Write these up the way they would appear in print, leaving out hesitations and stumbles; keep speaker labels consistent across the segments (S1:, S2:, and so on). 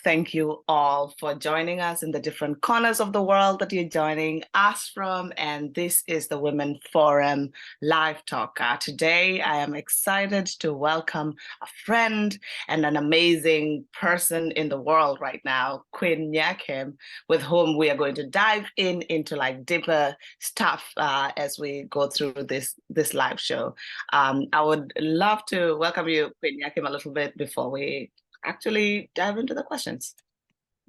S1: Thank you all for joining us in the different corners of the world that you're joining us from. And this is the Women Forum Live Talk. Today, I am excited to welcome a friend and an amazing person in the world right now, Queen Nyakim, with whom we are going to dive into like deeper stuff as we go through this live show. I would love to welcome you, Queen Nyakim, a little bit before we actually dive into the questions.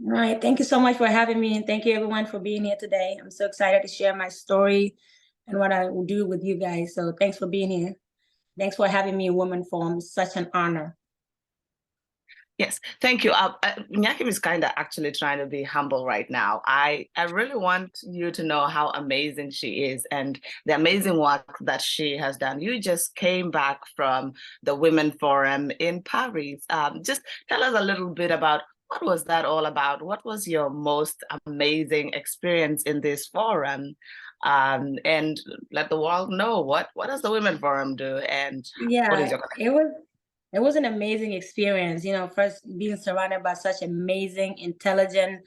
S2: All right. Thank you so much for having me. And thank you everyone for being here today. I'm so excited to share my story and what I will do with you guys. So thanks for being here. Thanks for having me in Women Forum. It's such an honor.
S1: Yes, thank you. Nyakim is kind of actually trying to be humble right now. I really want you to know how amazing she is and the amazing work that she has done. You just came back from the Women Forum in Paris. Just tell us a little bit about what was that all about? What was your most amazing experience in this forum? And let the world know what does the Women Forum do and what is your connection?
S2: It was an amazing experience, first being surrounded by such amazing, intelligent,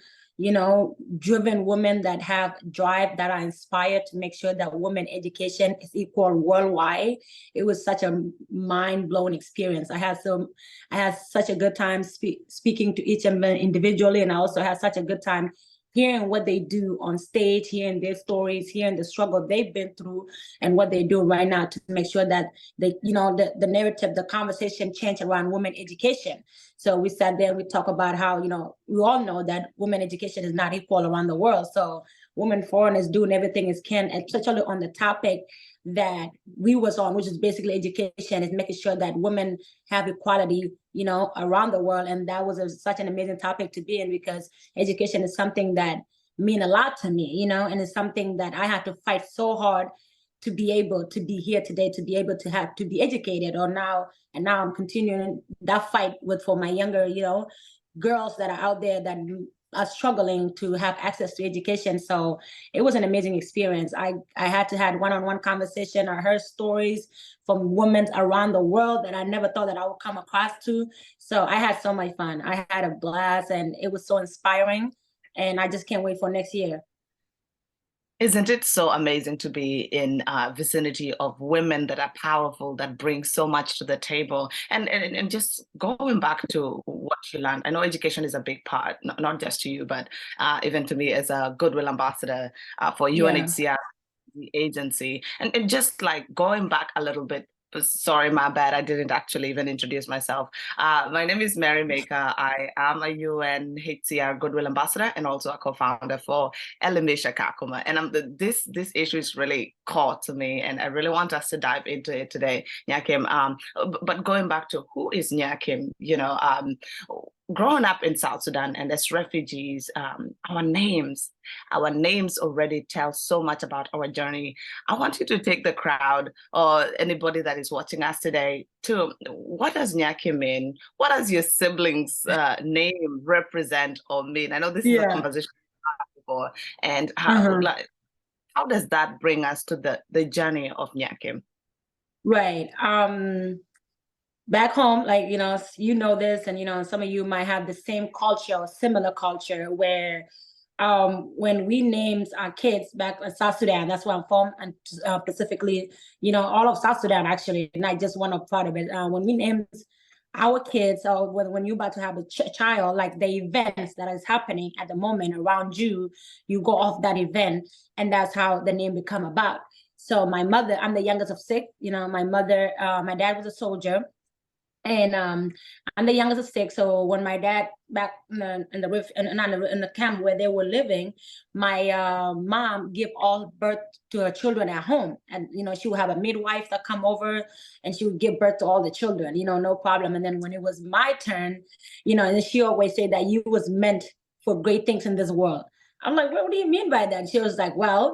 S2: driven women that have drive, that are inspired to make sure that women education is equal worldwide. It was such a mind-blowing experience. I had such a good time speaking to each of them individually, and I also had such a good time hearing what they do on stage, hearing their stories, hearing the struggle they've been through and what they do right now to make sure that the narrative, the conversation change around women education. So we sat there and we talk about how, we all know that women education is not equal around the world. So Women Forum is doing everything it can, especially on the topic that we was on, which is basically education, is making sure that women have equality, around the world. And that was such an amazing topic to be in, because education is something that mean a lot to me, and it's something that I had to fight so hard to be able to be here today, to be able to be educated. Now I'm continuing that fight for my younger, girls that are out there that are struggling to have access to education. So it was an amazing experience. I had to have one-on-one conversation. I heard stories from women around the world that I never thought that I would come across to. So I had so much fun. I had a blast and it was so inspiring. And I just can't wait for next year.
S1: Isn't it so amazing to be in a vicinity of women that are powerful, that bring so much to the table? And just going back to what you learned, I know education is a big part, not just to you, but even to me as a Goodwill ambassador for UNHCR, the agency. And just like going back a little bit, sorry, my bad, I didn't actually even introduce myself. My name is Mary Maker. I am a UNHCR Goodwill Ambassador and also a co-founder for Elimisha Kakuma. And this issue is really core to me, and I really want us to dive into it today, Nyakim. But going back to who is Nyakim, growing up in South Sudan and as refugees, our names already tell so much about our journey. I want you to take the crowd or anybody that is watching us today to what does Nyakim mean? What does your siblings' name represent or mean? I know this is a conversation before, and how does that bring us to the journey of Nyakim?
S2: Right. Back home, like, this, and, some of you might have the same culture or similar culture where when we named our kids back in South Sudan, that's where I'm from, and specifically, all of South Sudan, actually, not just one part of it. When we named our kids, or when you're about to have a child, like the events that is happening at the moment around you, you go off that event, and that's how the name become about. So my mother, I'm the youngest of six, my mother, my dad was a soldier. And I'm the youngest of six. So when my dad back in the camp where they were living, my mom gave all birth to her children at home, and she would have a midwife that come over, and she would give birth to all the children, no problem. And then when it was my turn, and she always said that you was meant for great things in this world. I'm like, what do you mean by that? She was like, well,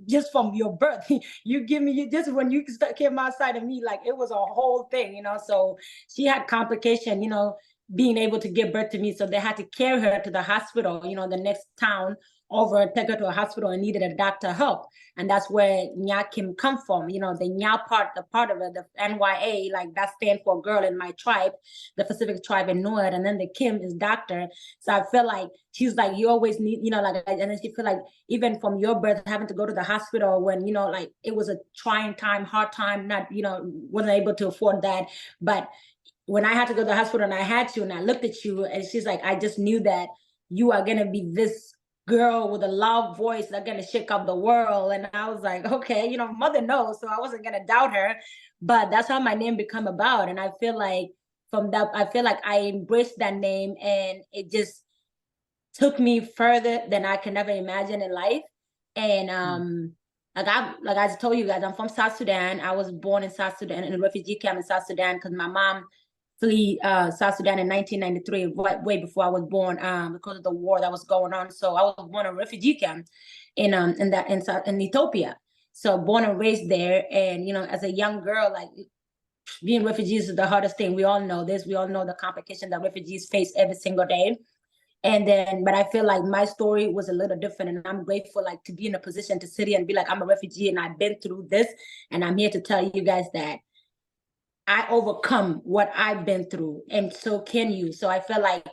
S2: just from your birth, just when you came outside of me, like it was a whole thing, So she had complication, being able to give birth to me. So they had to carry her to the hospital, the next town take her to a hospital and needed a doctor help. And that's where Nyakim come from. You know, the Nya part, the part of it, the NYA, like that stands for girl in my tribe, the Pacific tribe in North, and then the Kim is doctor. So I feel like she's like, you always need, you know, like, and then she feel like even from your birth, having to go to the hospital when, you know, like it was a trying time, hard time, not, you know, wasn't able to afford that. But when I had to go to the hospital and I had to, and I looked at you and she's like, I just knew that you are going to be this girl with a loud voice that's going to shake up the world. And I was like, okay, you know, mother knows. So I wasn't going to doubt her, but that's how my name become about. And I feel like from that, I feel like I embraced that name and it just took me further than I can ever imagine in life. And, like I told you guys, I'm from South Sudan. I was born in South Sudan, in a refugee camp in South Sudan, because my mom flee South Sudan in 1993, way before I was born, because of the war that was going on. So I was born in a refugee camp in Ethiopia. So born and raised there, and you know, as a young girl, like being refugees is the hardest thing. We all know this. We all know the complication that refugees face every single day. And then, but I feel like my story was a little different, and I'm grateful like to be in a position to sit here and be like, I'm a refugee and I've been through this, and I'm here to tell you guys that I overcome what I've been through, and so can you. So I feel like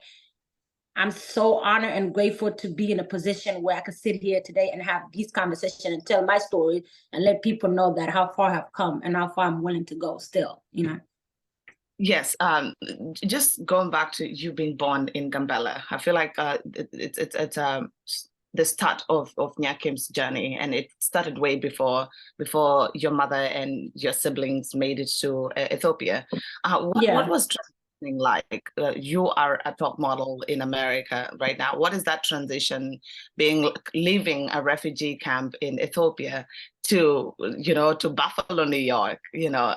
S2: I'm so honored and grateful to be in a position where I can sit here today and have these conversations and tell my story and let people know that how far I've come and how far I'm willing to go still, you know.
S1: Yes, just going back to you being born in Gambela, I feel like it's the start of Nyakim's journey, and it started way before your mother and your siblings made it to Ethiopia. What was transitioning like? You are a top model in America right now. What is that transition, leaving a refugee camp in Ethiopia to, you know, to Buffalo, New York? You know,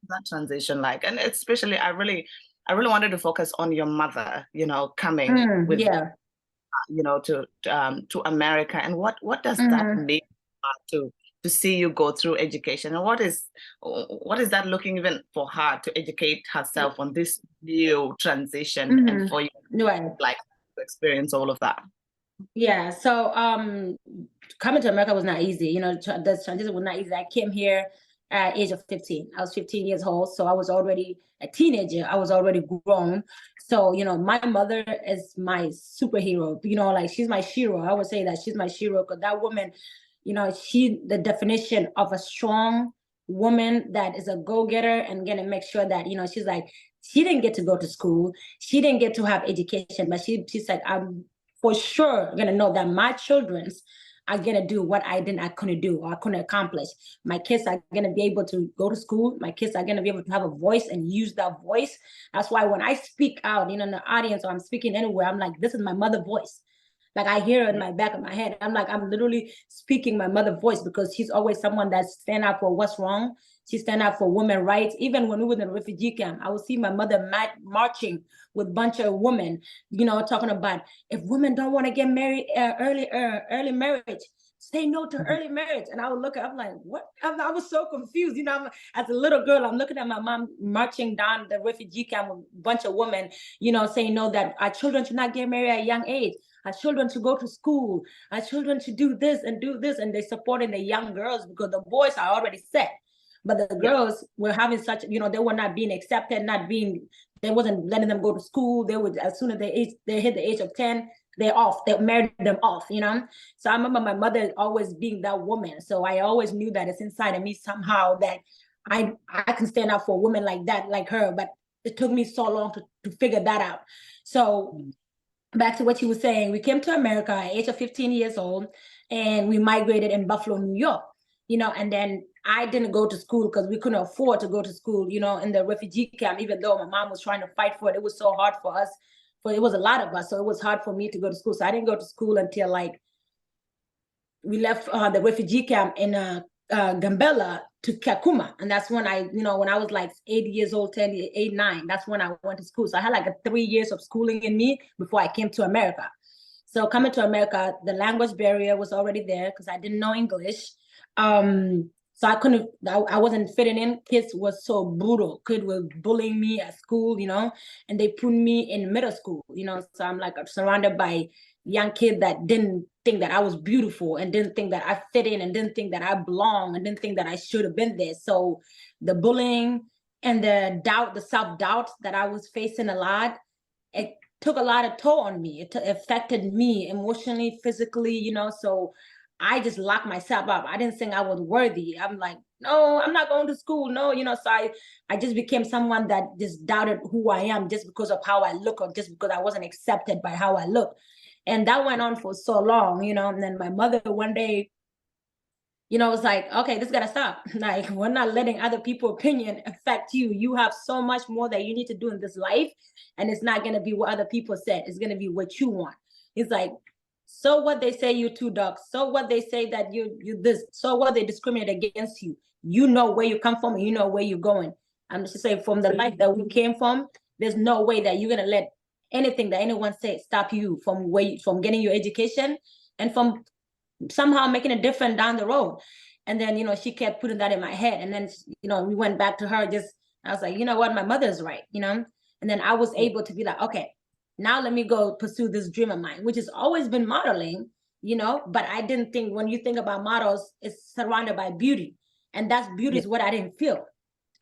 S1: that transition like? And especially I really wanted to focus on your mother, you know, coming with you know, to America, and what does that mean to see you go through education, and what is that looking even for her to educate herself on this new transition, and for you like to experience all of that?
S2: Yeah, so coming to America was not easy. You know, the transition was not easy. I came here at age of 15. I was 15 years old, so I was already a teenager. I was already grown. So, you know, my mother is my superhero. You know, like she's my shiro. I would say that she's my shiro, because that woman, you know, she the definition of a strong woman that is a go-getter and gonna make sure that, you know, she's like, she didn't get to go to school. She didn't get to have education, but she's like, I'm for sure gonna know that my children's are gonna do what I couldn't do or I couldn't accomplish. My kids are gonna be able to go to school. My kids are gonna be able to have a voice and use that voice. That's why when I speak out, you know, in the audience or I'm speaking anywhere, I'm like, this is my mother's voice. Like I hear it in my back of my head. I'm like, I'm literally speaking my mother's voice, because she's always someone that stand up for what's wrong. She stand up for women's rights. Even when we were in a refugee camp, I would see my mother marching with a bunch of women, you know, talking about if women don't want to get married early marriage, say no to early marriage. And I would look at, I'm like, what? I was so confused. You know, as a little girl, I'm looking at my mom marching down the refugee camp with a bunch of women, you know, saying no, that our children should not get married at a young age. Our children to go to school, our children to do this and do this. And they supporting the young girls because the boys are already set. But the girls were having such, you know, they were not being accepted, they wasn't letting them go to school. They would, as soon as they hit the age of 10, they're off. They married them off, you know? So I remember my mother always being that woman. So I always knew that it's inside of me somehow that I can stand up for a woman like that, like her. But it took me so long to figure that out. So back to what you were saying, we came to America at age of 15 years old, and we migrated in Buffalo, New York, you know, and then I didn't go to school because we couldn't afford to go to school, you know, in the refugee camp, even though my mom was trying to fight for it. It was so hard for us, it was a lot of us. So it was hard for me to go to school. So I didn't go to school until like we left the refugee camp in Gambela to Kakuma. And that's when when I was like 8 years old, 8, 9, that's when I went to school. So I had like 3 years of schooling in me before I came to America. So coming to America, the language barrier was already there because I didn't know English. So I wasn't fitting in. Kids was so brutal. Kids were bullying me at school, you know, and they put me in middle school, you know. So I'm like surrounded by young kids that didn't think that I was beautiful and didn't think that I fit in and didn't think that I belong and didn't think that I should have been there. So the bullying and the doubt, the self-doubt that I was facing a lot, it took a lot of toll on me. It affected me emotionally, physically, you know. So I just locked myself up. I didn't think I was worthy. I'm like, no, I'm not going to school. No, you know, so I just became someone that just doubted who I am just because of how I look or just because I wasn't accepted by how I look. And that went on for so long, you know. And then my mother one day, you know, was like, okay, this gotta stop. Like, we're not letting other people's opinion affect you. You have so much more that you need to do in this life. And it's not gonna be what other people said. It's gonna be what you want. It's like, so what they say you're too dark. So what they say that you this. So what they discriminate against you. You know where you come from and you know where you're going. I'm just saying, from the life that we came from, there's no way that you're gonna let anything that anyone say stop you from from getting your education and from somehow making a difference down the road. And then, you know, she kept putting that in my head. And then, you know, we went back to her. I was like, you know what, my mother's right, you know. And then I was able to be like, okay, now let me go pursue this dream of mine, which has always been modeling, you know. But I didn't think, when you think about models, it's surrounded by beauty, and that's beauty is what I didn't feel.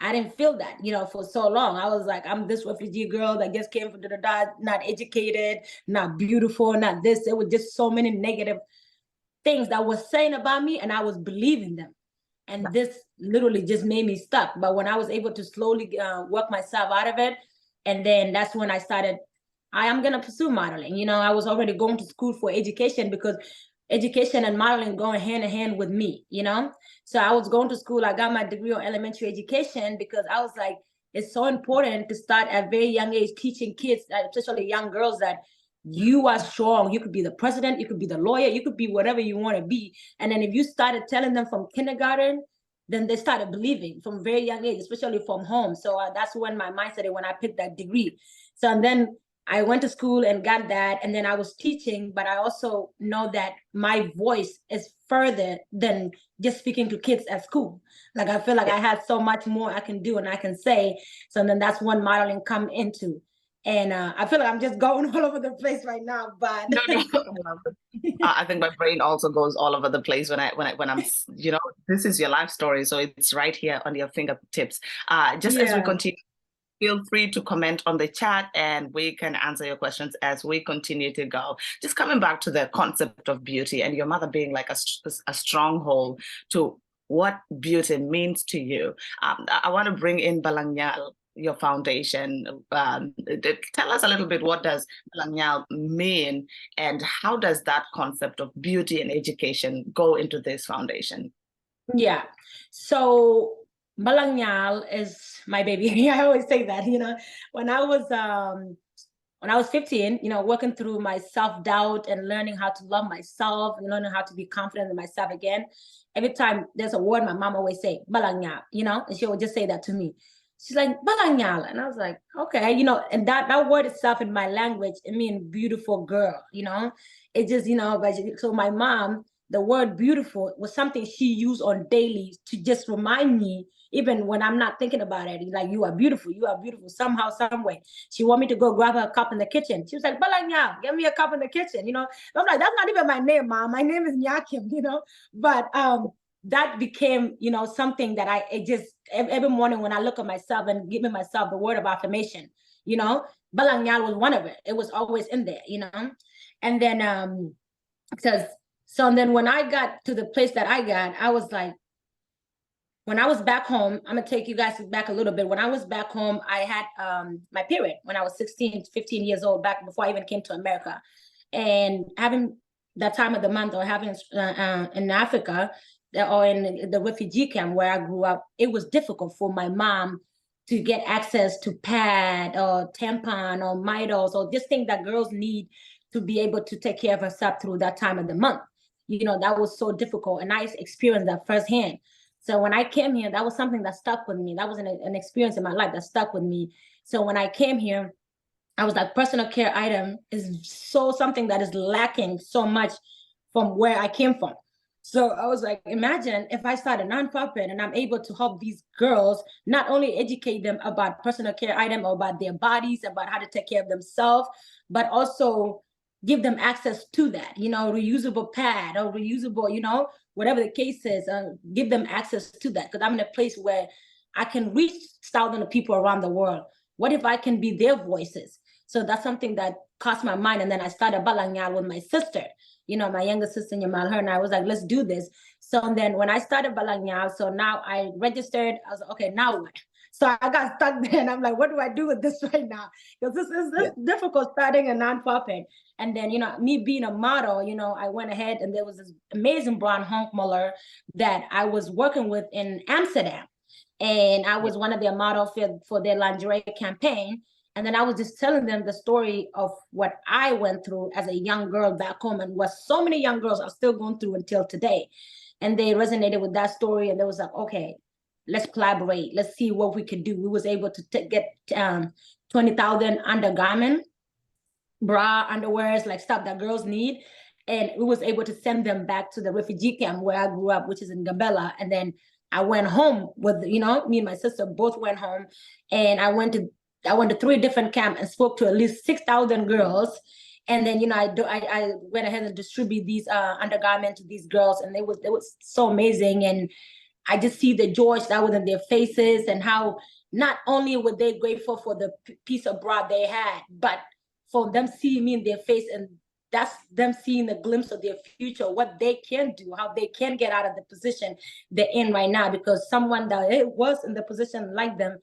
S2: I didn't feel that, you know, for so long. I was like, I'm this refugee girl that just came from the not educated, not beautiful, not this. There were just so many negative things that was saying about me, and I was believing them. And this literally just made me stuck. But when I was able to slowly work myself out of it, and then that's when I started, I am going to pursue modeling. You know, I was already going to school for education, because education and modeling going hand in hand with me, you know. So I was going to school. I got my degree on elementary education because I was like, it's so important to start at very young age teaching kids, especially young girls, that you are strong. You could be the president, you could be the lawyer, you could be whatever you want to be. And then if you started telling them from kindergarten, then they started believing from very young age, especially from home. So that's when my mindset, when I picked that degree. So, and then I went to school and got that, and then I was teaching, but I also know that my voice is further than just speaking to kids at school. Like, I feel like I had so much more I can do and I can say. So then that's when modeling come into. And I feel like I'm just going all over the place right now, but
S1: No, I think my brain also goes all over the place when I'm, you know, this is your life story, so it's right here on your fingertips. Just as we continue, feel free to comment on the chat and we can answer your questions as we continue to go. Just coming back to the concept of beauty and your mother being like a stronghold to what beauty means to you. I want to bring in BalangNyal, your foundation. Tell us a little bit, what does BalangNyal mean, and how does that concept of beauty and education go into this foundation?
S2: Yeah, so BalangNyal is my baby. I always say that, you know. When I was 15, you know, working through my self-doubt and learning how to love myself and learning how to be confident in myself again, every time there's a word, my mom always say, BalangNyal, you know, and she would just say that to me. She's like, BalangNyal. And I was like, okay, you know, and that word itself in my language, it means beautiful girl, you know. It just, you know, but so my mom, the word beautiful was something she used on daily to just remind me, even when I'm not thinking about it, like, you are beautiful, somehow, some way. She want me to go grab her a cup in the kitchen. She was like, BalangNyal, get me a cup in the kitchen, you know. I'm like, that's not even my name, Mom. My name is Nyakim, you know. But that became, you know, something that it just, every morning when I look at myself and give myself the word of affirmation, you know, BalangNyal was one of it. It was always in there, you know. And then so then when I got to the place that I got, I was like, when I was back home, I'm gonna take you guys back a little bit. When I was back home, I had my period when I was 16, 15 years old, back before I even came to America. And having that time of the month, or having in Africa, or in the refugee camp where I grew up, it was difficult for my mom to get access to pad or tampon or Midol or just things that girls need to be able to take care of herself through that time of the month. You know, that was so difficult, and I experienced that firsthand. So when I came here, that was something that stuck with me. That was an experience in my life that stuck with me. So when I came here, I was like, personal care item is so something that is lacking so much from where I came from. So I was like, imagine if I start a nonprofit and I'm able to help these girls, not only educate them about personal care item or about their bodies, about how to take care of themselves, but also give them access to that, reusable pad or reusable, whatever the case is, give them access to that. Because I'm in a place where I can reach thousands of people around the world. What if I can be their voices? So that's something that crossed my mind. And then I started BalangNyal with my sister, my younger sister, Yamal, her, and I was like, let's do this. So then when I started BalangNyal, so now I registered, I was like, okay, now what? So I got stuck there and I'm like, what do I do with this right now? Because this is difficult starting a nonprofit. And then, me being a model, I went ahead and there was this amazing blonde honkmuller that I was working with in Amsterdam. And I was one of their models for their lingerie campaign. And then I was just telling them the story of what I went through as a young girl back home and what so many young girls are still going through until today. And they resonated with that story. And they was like, okay, let's collaborate. Let's see what we could do. We was able to get 20,000 undergarment, bra, underwears, like stuff that girls need. And we was able to send them back to the refugee camp where I grew up, which is in Gambela. And then I went home with, me and my sister both went home. And I went to 3 different camps and spoke to at least 6,000 girls. And then, I went ahead and distribute these undergarments to these girls. And it was so amazing. And I just see the joy that was in their faces and how not only were they grateful for the piece of bra they had, but for them seeing me in their face, and that's them seeing a glimpse of their future, what they can do, how they can get out of the position they're in right now, because someone that was in the position like them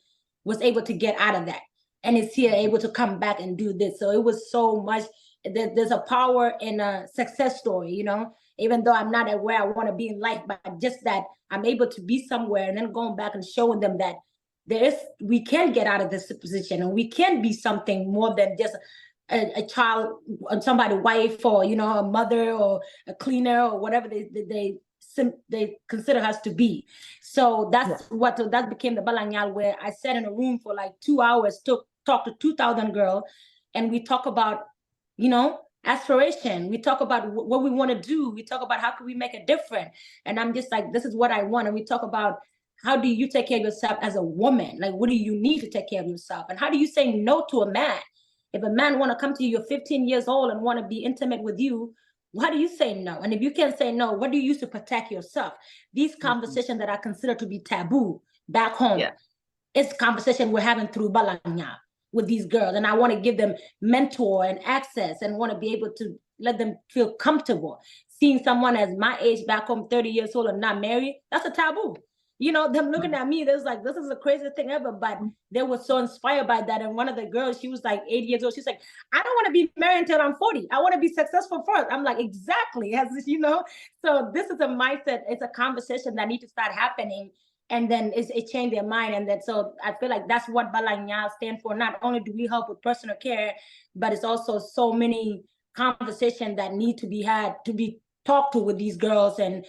S2: was able to get out of that and is here able to come back and do this. So it was so much, there's a power in a success story, even though I'm not at where I want to be in life, but just that I'm able to be somewhere and then going back and showing them that we can get out of this position and we can be something more than just a child, somebody's wife, or a mother or a cleaner or whatever they consider us to be. So that became the BalangNyal, where I sat in a room for like 2 hours to talk to 2,000 girls, and we talk about aspiration. We talk about what we want to do. We talk about how can we make a difference. And I'm just like, this is what I want. And we talk about how do you take care of yourself as a woman? Like, what do you need to take care of yourself? And how do you say no to a man? If a man want to come to you, you're 15 years old and want to be intimate with you, why do you say no? And if you can't say no, what do you use to protect yourself? These conversations that are considered to be taboo back home, it's conversation we're having through BalangNyal with these girls. And I want to give them mentor and access and want to be able to let them feel comfortable. Seeing someone as my age back home, 30 years old and not married, that's a taboo. Them looking at me, there's like, this is the craziest thing ever, but they were so inspired by that. And one of the girls, she was like 80 years old. She's like, I don't want to be married until I'm 40. I want to be successful first. I'm like, exactly. So this is a mindset. It's a conversation that needs to start happening. And then it changed their mind. And then, so I feel like that's what BalangNyal stands for. Not only do we help with personal care, but it's also so many conversations that need to be had, to be talked to with these girls. And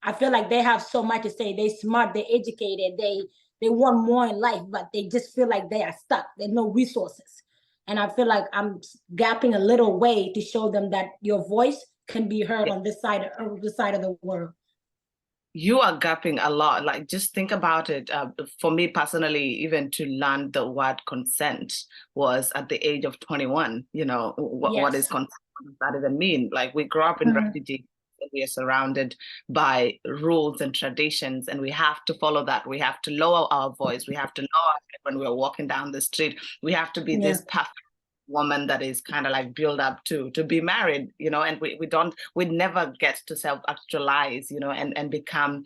S2: I feel like they have so much to say. They're smart, they're educated, they want more in life, but they just feel like they are stuck. There's no resources. And I feel like I'm gapping a little way to show them that your voice can be heard on this side of the world.
S1: You are gapping a lot. Like, just think about it. For me personally, even to learn the word consent was at the age of 21. What is consent? What does that even mean? Like, we grew up in refugee. We are surrounded by rules and traditions, and we have to follow that. We have to lower our voice. We have to lower it when we're walking down the street. We have to be this perfect woman that is kind of like built up to be married, and we never get to self-actualize, and become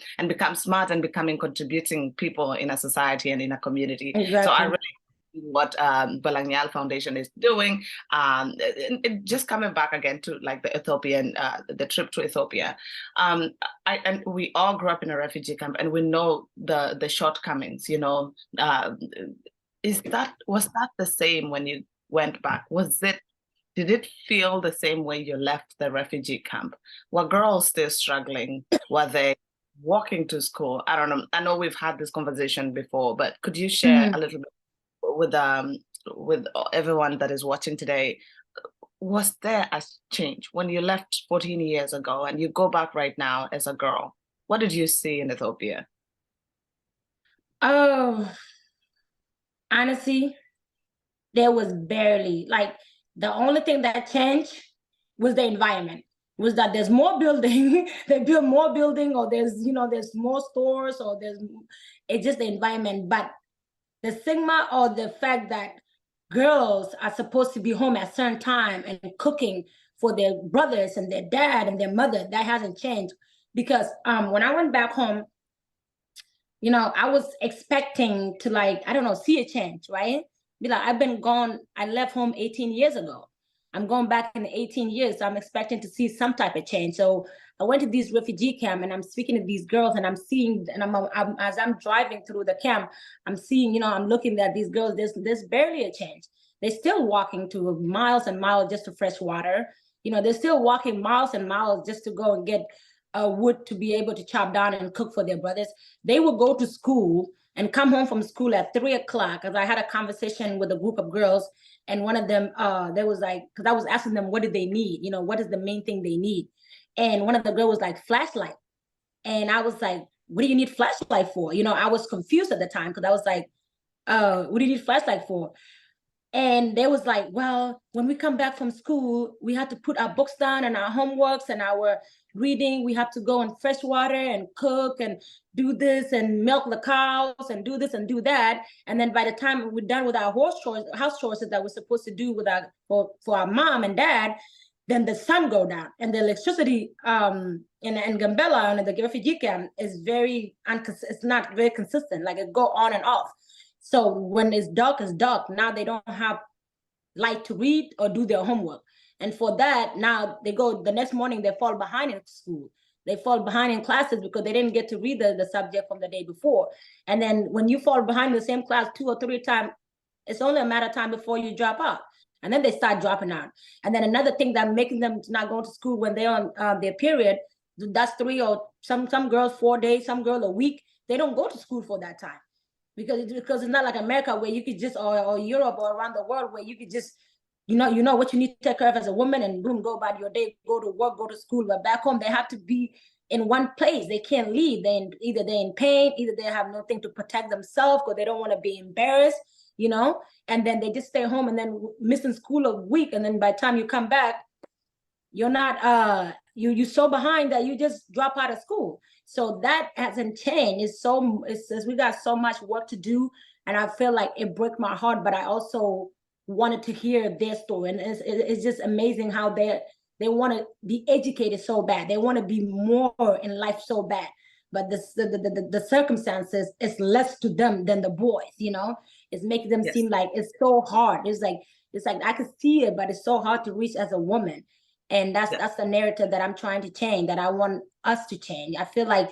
S1: smart and becoming contributing people in a society and in a community.
S2: Exactly. So
S1: I really what BalangNyal Foundation is doing. Just coming back again to like the Ethiopian, the trip to Ethiopia. And we all grew up in a refugee camp, and we know the shortcomings. Was that the same when you went back? Did it feel the same way you left the refugee camp? Were girls still struggling? Were they walking to school? I don't know. I know we've had this conversation before, but could you share a little bit with everyone that is watching today? was there a change when you left 14 years ago and you go back right now as a girl? What did you see in Ethiopia?
S2: Oh, honestly, there was barely, like, the only thing that changed was the environment. Was that there's more building, they build more building, or there's more stores, or it's just the environment. But the stigma or the fact that girls are supposed to be home at a certain time and cooking for their brothers and their dad and their mother, that hasn't changed. Because when I went back home, I was expecting to, like, I don't know, see a change, right? Be like, I've been gone, I left home 18 years ago. I'm going back in 18 years, so I'm expecting to see some type of change. So I went to these refugee camp and I'm speaking to these girls and I'm seeing, and as I'm driving through the camp, I'm seeing, I'm looking at these girls, there's barely a change. They're still walking to miles and miles just to fresh water. They're still walking miles and miles just to go and get wood to be able to chop down and cook for their brothers. They would go to school and come home from school at 3 o'clock. Because I had a conversation with a group of girls, and one of them, they was like, because I was asking them, what do they need? What is the main thing they need? And one of the girls was like, flashlight. And I was like, what do you need flashlight for? I was confused at the time because I was like, what do you need flashlight for? And they was like, well, when we come back from school, we have to put our books down and our homeworks and our reading. We have to go in fresh water and cook and do this and milk the cows and do this and do that. And then by the time we're done with our house chores that we're supposed to do with for our mom and dad, then the sun go down and the electricity in Gambela and the refugee camp is it's not very consistent. Like, it go on and off. So when it's dark, now they don't have light to read or do their homework. And for that, now they go, the next morning, they fall behind in school. They fall behind in classes because they didn't get to read the subject from the day before. And then when you fall behind in the same class 2 or 3 times, it's only a matter of time before you drop out. And then they start dropping out. And then another thing that making them not go to school when they're on their period, that's 3 or some girls 4 days, some girls a week, they don't go to school for that time. Because it's not like America where you could just, or Europe or around the world where you could just, you know what you need to take care of as a woman and boom, go about your day, go to work, go to school. But back home, they have to be in one place. They can't leave. Either they're in pain, either they have nothing to protect themselves or they don't want to be embarrassed, and then they just stay home and then missing school a week. And then by the time you come back, you're not, you're so behind that you just drop out of school. So that hasn't changed. We got so much work to do. And I feel like it broke my heart, but I also wanted to hear their story. And it's just amazing how they want to be educated so bad. They want to be more in life so bad. But the circumstances is less to them than the boys, It's making them seem like it's so hard. It's like I could see it, but it's so hard to reach as a woman. And that's the narrative that I'm trying to change, that I want us to change. I feel like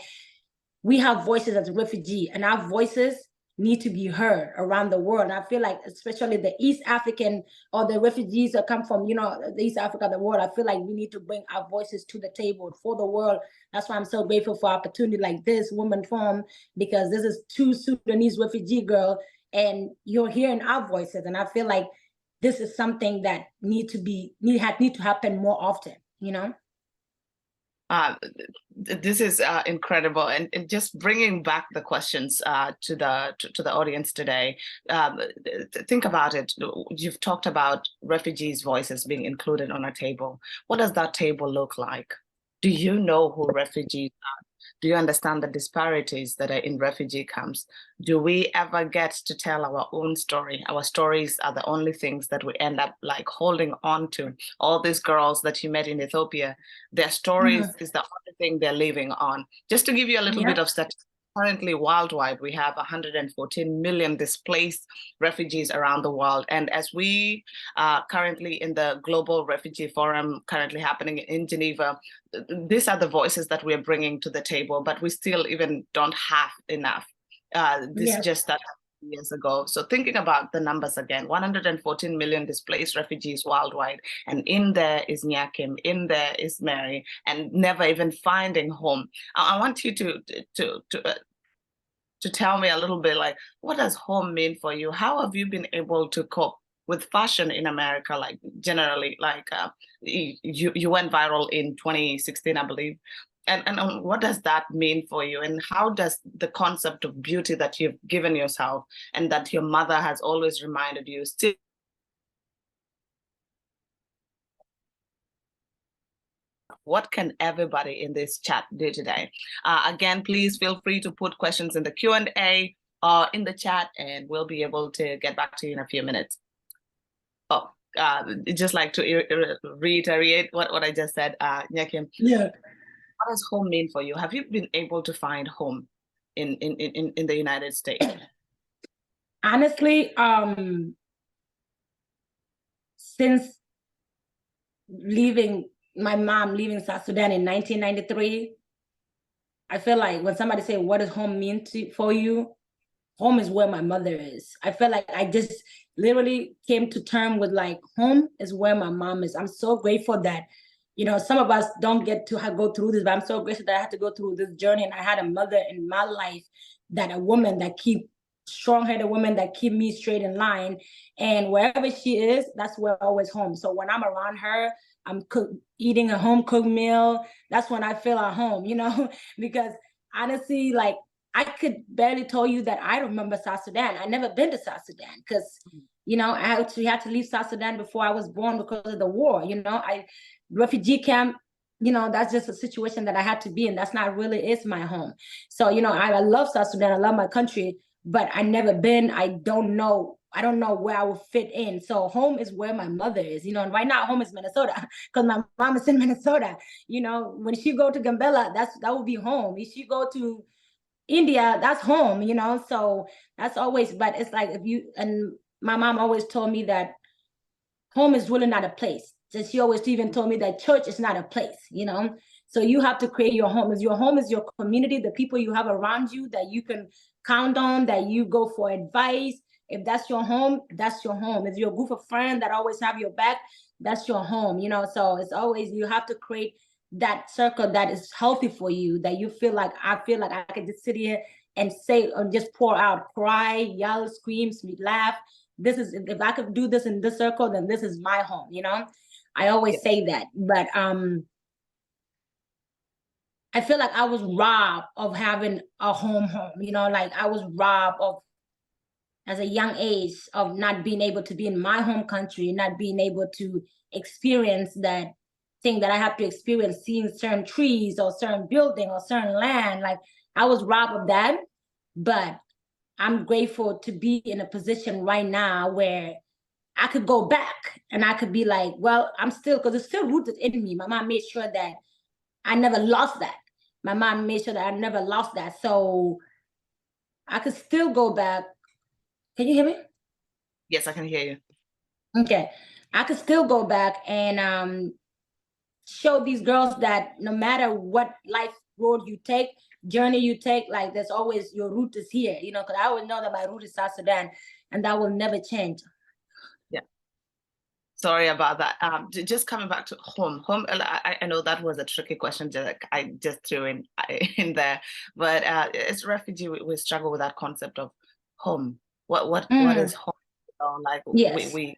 S2: we have voices as a refugee, and our voices need to be heard around the world. And I feel like, especially the East African or the refugees that come from, the East Africa, the world, I feel like we need to bring our voices to the table for the world. That's why I'm so grateful for opportunity like this Women Forum, because this is 2 Sudanese refugee girls, and you're hearing our voices. And I feel like this is something that need to happen more often,
S1: This is incredible, and just bringing back the questions to the audience today. Think about it. You've talked about refugees' voices being included on a table. What does that table look like? Do you know who refugees are? Do you understand the disparities that are in refugee camps? Do we ever get to tell our own story? Our stories are the only things that we end up like holding on to. All these girls that you met in Ethiopia, their stories is the only thing they're living on. Just to give you a little bit of statistics, currently worldwide, we have 114 million displaced refugees around the world. And as we are currently in the Global Refugee Forum, currently happening in Geneva, these are the voices that we're bringing to the table, but we still even don't have enough. This just started years ago. So thinking about the numbers again, 114 million displaced refugees worldwide. And in there is Nyakim, in there is Mary, and never even finding home. I want you to tell me a little bit, like, what does home mean for you? How have you been able to cope with fashion in America, like generally, like you went viral in 2016, I believe. And what does that mean for you? And how does the concept of beauty that you've given yourself and that your mother has always reminded you still? What can everybody in this chat do today? Again, please feel free to put questions in the Q&A or in the chat, and we'll be able to get back to you in a few minutes. Oh, just like to reiterate what I just said, Nyakim.
S2: Yeah.
S1: What does home mean for you? Have you been able to find home in the United States?
S2: Honestly, since my mom leaving South Sudan in 1993, I feel like when somebody say, what does home mean for you? Home is where my mother is. I feel like I just literally came to term with like, home is where my mom is. I'm so grateful that, some of us don't get to go through this, but I'm so grateful that I had to go through this journey. And I had a mother in my life, a woman that strong-headed woman that keep me straight in line. And wherever she is, that's where always home. So when I'm around her, I'm eating a home-cooked meal. That's when I feel at home, because honestly, like, I could barely tell you that I remember South Sudan. I never been to South Sudan because, I actually had to leave South Sudan before I was born because of the war. Refugee camp, that's just a situation that I had to be in. That's not really is my home. So, I love South Sudan. I love my country, but I never been. I don't know where I will fit in. So home is where my mother is, and right now home is Minnesota because my mom is in Minnesota. When she go to Gambela, that will be home. If she go to India, that's home, so that's always, but it's like and my mom always told me that home is really not a place. So she always even told me that church is not a place, so you have to create your home. Your home is your community, the people you have around you that you can count on, that you go for advice. If that's your home, that's your home. If you're a group of friends that always have your back, that's your home, so it's always, you have to create that circle that is healthy for you, that you feel like, I feel like I could just sit here and say, or just pour out, cry, yell, scream, laugh. This is, if I could do this in this circle, then this is my home, I always say that. But I feel like I was robbed of having a home, like I was robbed of, as a young age, of not being able to be in my home country, not being able to experience that thing that I have to experience, seeing certain trees or certain building or certain land. Like, I was robbed of that. But I'm grateful to be in a position right now where I could go back and I could be like, well, I'm still, because it's still rooted in me. My mom made sure that I never lost that. My mom made sure that I never lost that. So I could still go back. Can you hear me?
S1: Yes, I can hear you.
S2: Okay. I could still go back and show these girls that no matter what life road you take, journey you take, like, there's always, your root is here, because I always know that my root is South Sudan, and that will never change.
S1: Yeah. Sorry about that. Just coming back to home. I know that was a tricky question that I just threw in there, but as refugee, we struggle with that concept of home. What is home? Like,
S2: yes.
S1: we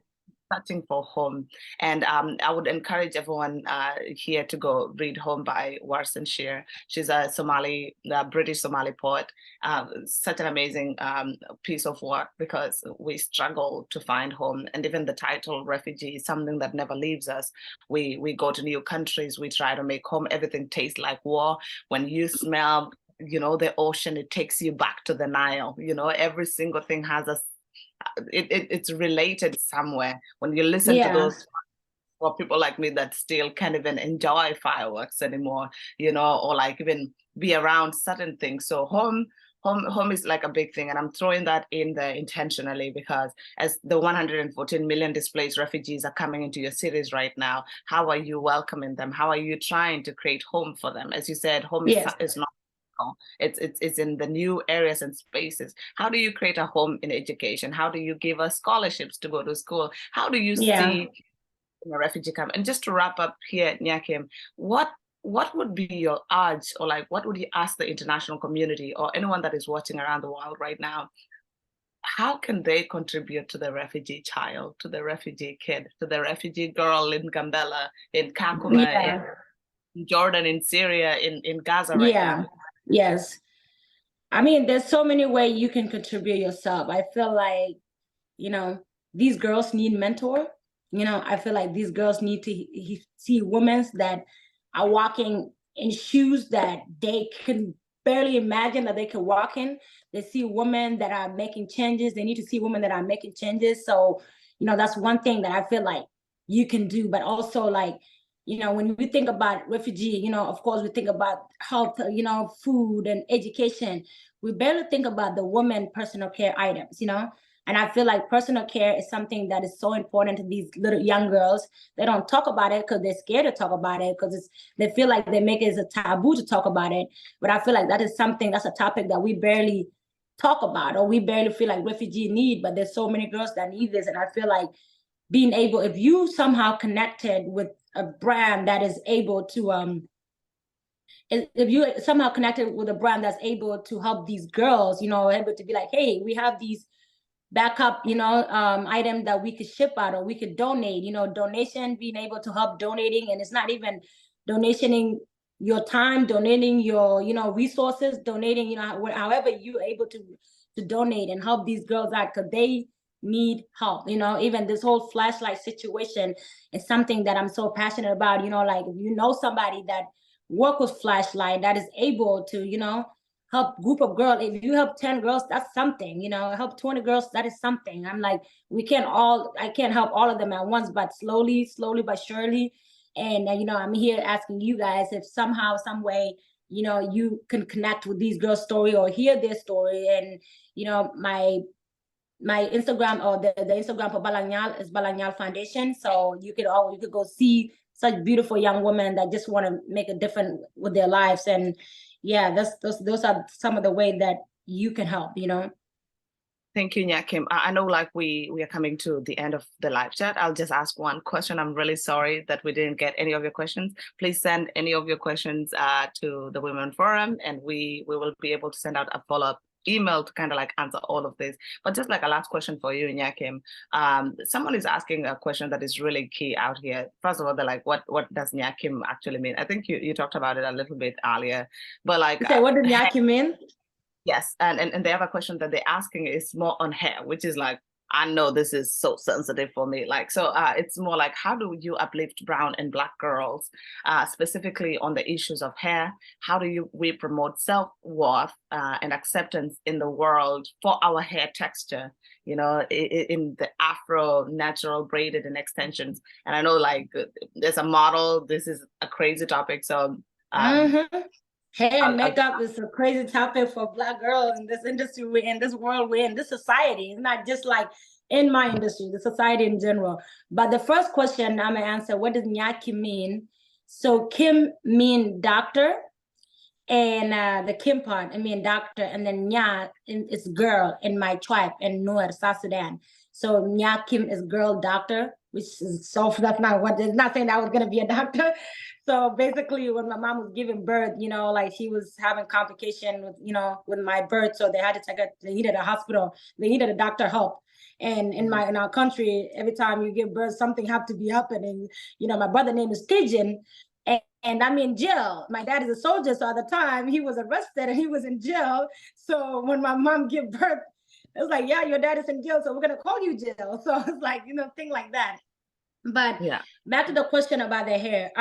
S1: searching for home, and I would encourage everyone here to go read Home by Warsan Shire. She's a British Somali poet. Such an amazing piece of work, because we struggle to find home, and even the title refugee is something that never leaves us. We go to new countries, we try to make home. Everything tastes like war. When you smell the ocean, it takes you back to the Nile. Every single thing has a it's related somewhere. When you listen to those, for people like me that still can't even enjoy fireworks anymore, or like even be around certain things. So home is like a big thing, and I'm throwing that in there intentionally, because as the 114 million displaced refugees are coming into your cities right now, how are you welcoming them? How are you trying to create home for them? As you said, home is not. It's in the new areas and spaces. How do you create a home in education? How do you give us scholarships to go to school? How do you see in a refugee camp? And just to wrap up here, Nyakim, what would be your urge, or like, what would you ask the international community or anyone that is watching around the world right now? how can they contribute to the refugee child, to the refugee kid, to the refugee girl in Gambela, in Kakuma, in Jordan, in Syria, in Gaza right now?
S2: Yes. I mean, there's so many ways you can contribute yourself. I feel like, you know, these girls need mentor. You know, I feel like these girls need to see women that are walking in shoes that they can barely imagine that they can walk in. They see women that are making changes. They need to see women that are making changes. So, you know, that's one thing that I feel like you can do. But also, like, you know, when we think about refugee, you know, of course, we think about health, you know, food and education. We barely think about the women personal care items, you know. And I feel like personal care is something that is so important to these little young girls. They don't talk about it because they're scared to talk about it, because they feel like they make it as a taboo to talk about it. But I feel like that is something, that's a topic that we barely talk about, or we barely feel like refugees need, but there's so many girls that need this. And I feel like being able, if you somehow connected with a brand that is able to, if you somehow connected with a brand that's able to help these girls, you know, able to be like, hey, we have these backup, you know, item that we could ship out or we could donate, you know, donation, being able to help donating. And it's not even donating your time, donating your, you know, resources, donating, you know, however you're able to donate and help these girls out, because they need help. You know, even this whole flashlight situation is something that I'm so passionate about. You know, like if you know somebody that work with flashlight that is able to, you know, help group of girls. If you help 10 girls, that's something, you know, help 20 girls, that is something. I'm like, I can't help all of them at once, but slowly but surely. And, you know, I'm here asking you guys if somehow, some way, you know, you can connect with these girls' story or hear their story. And, you know, my Instagram, or the Instagram for BalangNyal is BalangNyal Foundation. So you could go see such beautiful young women that just want to make a difference with their lives. And yeah, those are some of the ways that you can help, you know.
S1: Thank you, Nyakim. I know like we are coming to the end of the live chat. I'll just ask one question. I'm really sorry that we didn't get any of your questions. Please send any of your questions to the Women Forum, and we will be able to send out a follow-up email to kind of like answer all of this. But just like a last question for you, Nyakim, someone is asking a question that is really key out here. First of all, they're like, what does Nyakim actually mean? I think you talked about it a little bit earlier, but like,
S2: okay, what does Nyakim mean?
S1: Yes, and the other question that they're asking is more on hair, which is like, I know this is so sensitive for me. Like, so it's more like, how do you uplift brown and Black girls, specifically on the issues of hair? How do we promote self-worth and acceptance in the world for our hair texture, you know, in the Afro, natural, braided, and extensions? And I know like there's a model, this is a crazy topic. So
S2: hair and makeup is a crazy topic for Black girls in this industry we're in, this world we're in, this society. It's not just like in my industry, the society in general. But the first question I'm gonna answer, what does Nyakim mean? So Kim mean doctor, and the Kim part, I mean doctor, and then Nya is girl in my tribe in Nuer, South Sudan. So Nyakim is girl doctor, which is so, that's not what, it's not saying I was gonna be a doctor. So basically when my mom was giving birth, you know, like she was having complication with, you know, with my birth. So they had to take her, they needed a hospital, they needed a doctor help. And in our country, every time you give birth, something have to be happening. You know, my brother name is Pigeon, and I'm in jail. My dad is a soldier, so at the time he was arrested and he was in jail. So when my mom gave birth, it was like, yeah, your dad is in jail, so we're gonna call you jail. So it's like, you know, thing like that. But yeah, back to the question about the hair.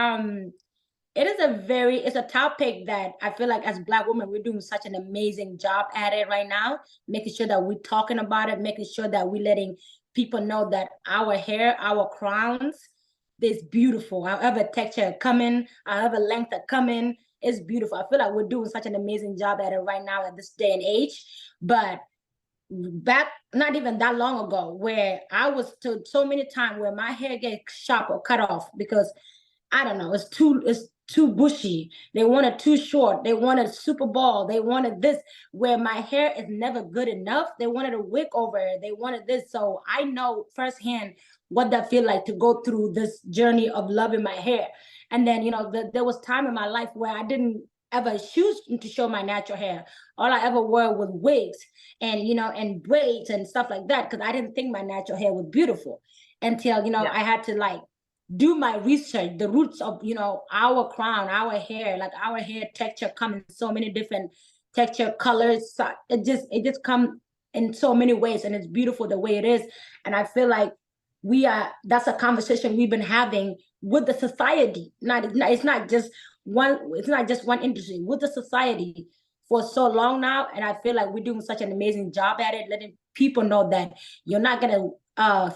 S2: It's a topic that I feel like as Black women, we're doing such an amazing job at it right now, making sure that we're talking about it, making sure that we're letting people know that our hair, our crowns, is beautiful. However texture coming, however length are coming, is beautiful. I feel like we're doing such an amazing job at it right now at this day and age. But back not even that long ago, where I was told so many times where my hair gets chopped or cut off because I don't know, it's too bushy. They want it too short. They wanted super bald. They wanted this, where my hair is never good enough. They wanted a wig over it. They wanted this. So I know firsthand what that feel like to go through this journey of loving my hair. And then, you know, there was time in my life where I didn't ever choose to show my natural hair. All I ever wore was wigs and, you know, and braids and stuff like that, because I didn't think my natural hair was beautiful until, you know, I had to like do my research, the roots of, you know, our crown, our hair, like our hair texture come in so many different texture, colors. So it just come in so many ways, and it's beautiful the way it is. And I feel like that's a conversation we've been having with the society. It's not just one industry, with the society for so long now. And I feel like we're doing such an amazing job at it, letting people know that you're not gonna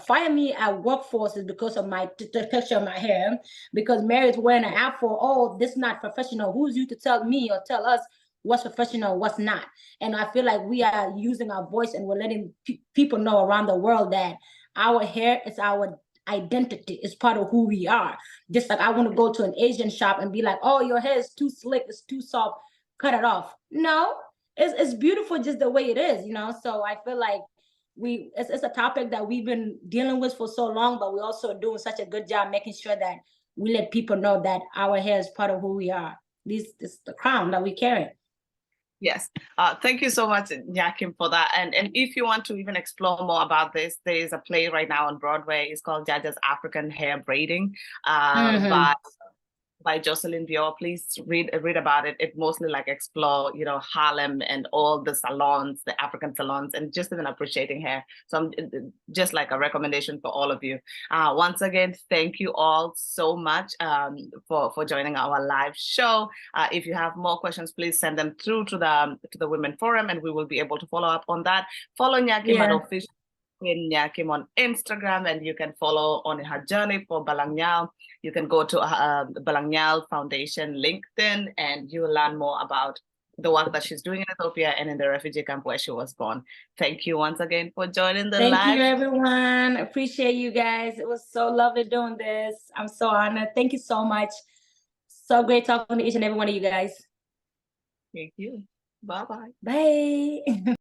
S2: fire me at workforces because of the texture of my hair, because Mary's wearing an afro. Oh, this is not professional. Who's you to tell me or tell us what's professional, what's not? And I feel like we are using our voice, and we're letting people know around the world that our hair is our identity, is part of who we are. Just like I want to go to an Asian shop and be like, oh, your hair is too slick, it's too soft, cut it off. No, it's beautiful just the way it is, you know. So I feel like it's a topic that we've been dealing with for so long, but we're also doing such a good job making sure that we let people know that our hair is part of who we are. This is the crown that we carry.
S1: Yes, thank you so much, Nyakim, for that. And if you want to even explore more about this, there is a play right now on Broadway. It's called Jaja's African Hair Braiding by Jocelyn Bior. Please read about it. It mostly like explore, you know, Harlem and all the salons, the African salons, and just even appreciating hair. So I'm just like a recommendation for all of you. Once again, thank you all so much for joining our live show. If you have more questions, please send them through to the Women Forum, and we will be able to follow up on that. Follow Nyakim at official Nyakim on Instagram, and you can follow on her journey for BalangNyal. You can go to BalangNyal Foundation LinkedIn, and you will learn more about the work that she's doing in Ethiopia and in the refugee camp where she was born. Thank you once again for joining the live.
S2: Thank you, everyone. Appreciate you guys. It was so lovely doing this. I'm so honored. Thank you so much. So great talking to each and every one of you guys.
S1: Thank you. Bye-bye.
S2: Bye.